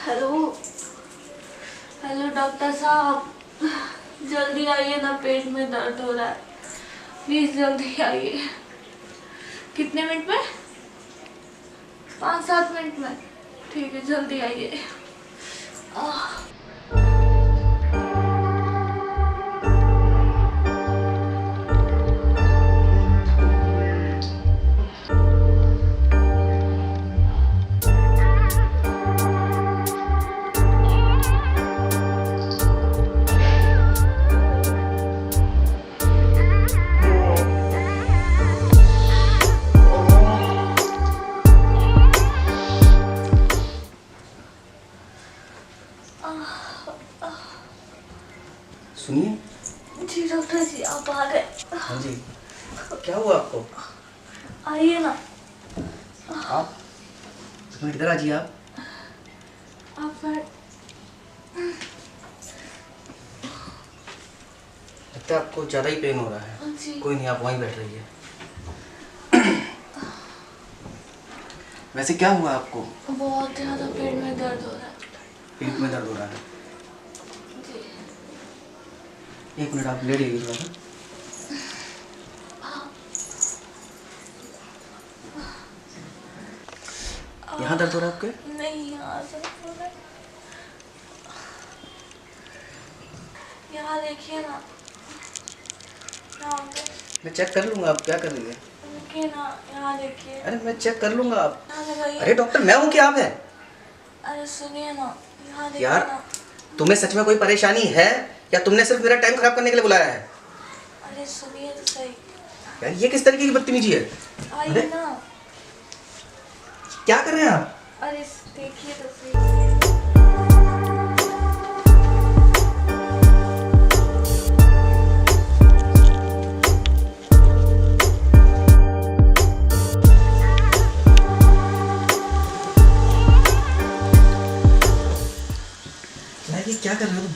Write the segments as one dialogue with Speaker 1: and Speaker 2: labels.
Speaker 1: Hello hello doctor साहब, जल्दी आइए ना, पेट में दर्द हो रहा है, प्लीज जल्दी आइए। कितने मिनट में? 5-7 मिनट में? ठीक है, जल्दी आइए।
Speaker 2: सुनिए।
Speaker 1: जी डॉक्टर जी, आप आ गए?
Speaker 2: हाँ जी, क्या हुआ आपको?
Speaker 1: आइए ना।
Speaker 2: आप इधर आ जाइए।
Speaker 1: आप
Speaker 2: लगता है आपको ज़्यादा ही पेन हो रहा है।
Speaker 1: जी।
Speaker 2: कोई नहीं, आप वहीं बैठ रहिए। वैसे क्या हुआ आपको?
Speaker 1: बहुत ज़्यादा पेट में दर्द हो रहा है।
Speaker 2: पेट में दर्द हो रहा है?
Speaker 1: जी।
Speaker 2: एक मिनट, आप लेट जाइए थोड़ा सा। यहाँ दर्द हो रहा है आपके?
Speaker 1: नहीं, यहाँ दर्द हो रहा है। यहाँ देखिए ना। यहाँ पे।
Speaker 2: मैं चेक कर लूँगा। आप क्या कर रही है?
Speaker 1: देखिए ना, यहाँ देखिए।
Speaker 2: अरे मैं चेक कर लूँगा। आप
Speaker 1: यहाँ लगाइए।
Speaker 2: अरे डॉक्टर, मैं हूँ कि आप है?
Speaker 1: अरे सुनिए ना, यहाँ देखिए
Speaker 2: यार,
Speaker 1: ना।
Speaker 2: तुम्हें सच में कोई परेशानी है या तुमने सिर्फ मेरा टाइम खराब करने के लिए बुलाया है?
Speaker 1: अरे सुनिए तो सही।
Speaker 2: यार, ये किस तरीके की बदतमीजी है?
Speaker 1: आइए ना।
Speaker 2: क्या कर रहे हैं आप?
Speaker 1: अरे देखिए तो सही।
Speaker 2: ये क्या कर रहे हो?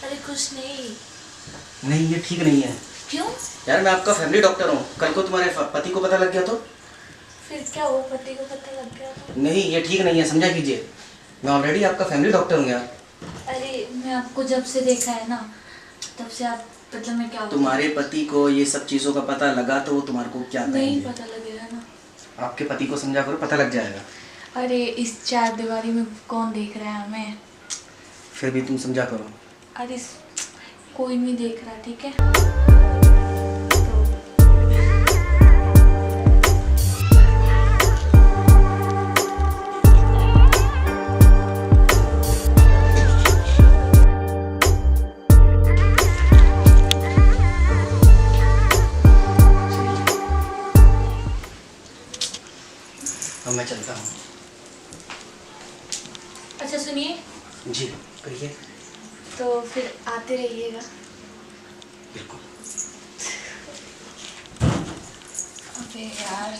Speaker 1: अरे कुछ नहीं।
Speaker 2: नहीं, ये ठीक नहीं है।
Speaker 1: क्यों?
Speaker 2: यार, मैं आपका फैमिली डॉक्टर हूँ। कल को तुम्हारे पति को पता लग गया तो?
Speaker 1: फिर क्या हुआ? पति को पता लग गया तो?
Speaker 2: नहीं, ये ठीक नहीं है, समझा कीजिए। मैं ऑलरेडी आपका फैमिली डॉक्टर हूँ यार।
Speaker 1: अरे मैं आपको जब से देखा है ना, तब से आप मतलब मैं क्या
Speaker 2: तुम्हारे पति को ये सब चीज़ों का पता लगा तो वो तुम्हारे को क्या कहेंगे?
Speaker 1: नहीं पता लगेगा ना।
Speaker 2: आपके पति को समझा करो, पता लग जाएगा।
Speaker 1: अरे इस 4 दीवारी में कौन देख रहा है हमें?
Speaker 2: फिर भी तुम समझा करो।
Speaker 1: अरे कोई नहीं देख रहा, ठीक है?
Speaker 2: अब मैं चलता हूँ।
Speaker 1: अच्छा सुनिए।
Speaker 2: जी कहिए।
Speaker 1: तो फिर आते रहिएगा।
Speaker 2: बिल्कुल।
Speaker 1: अबे यार।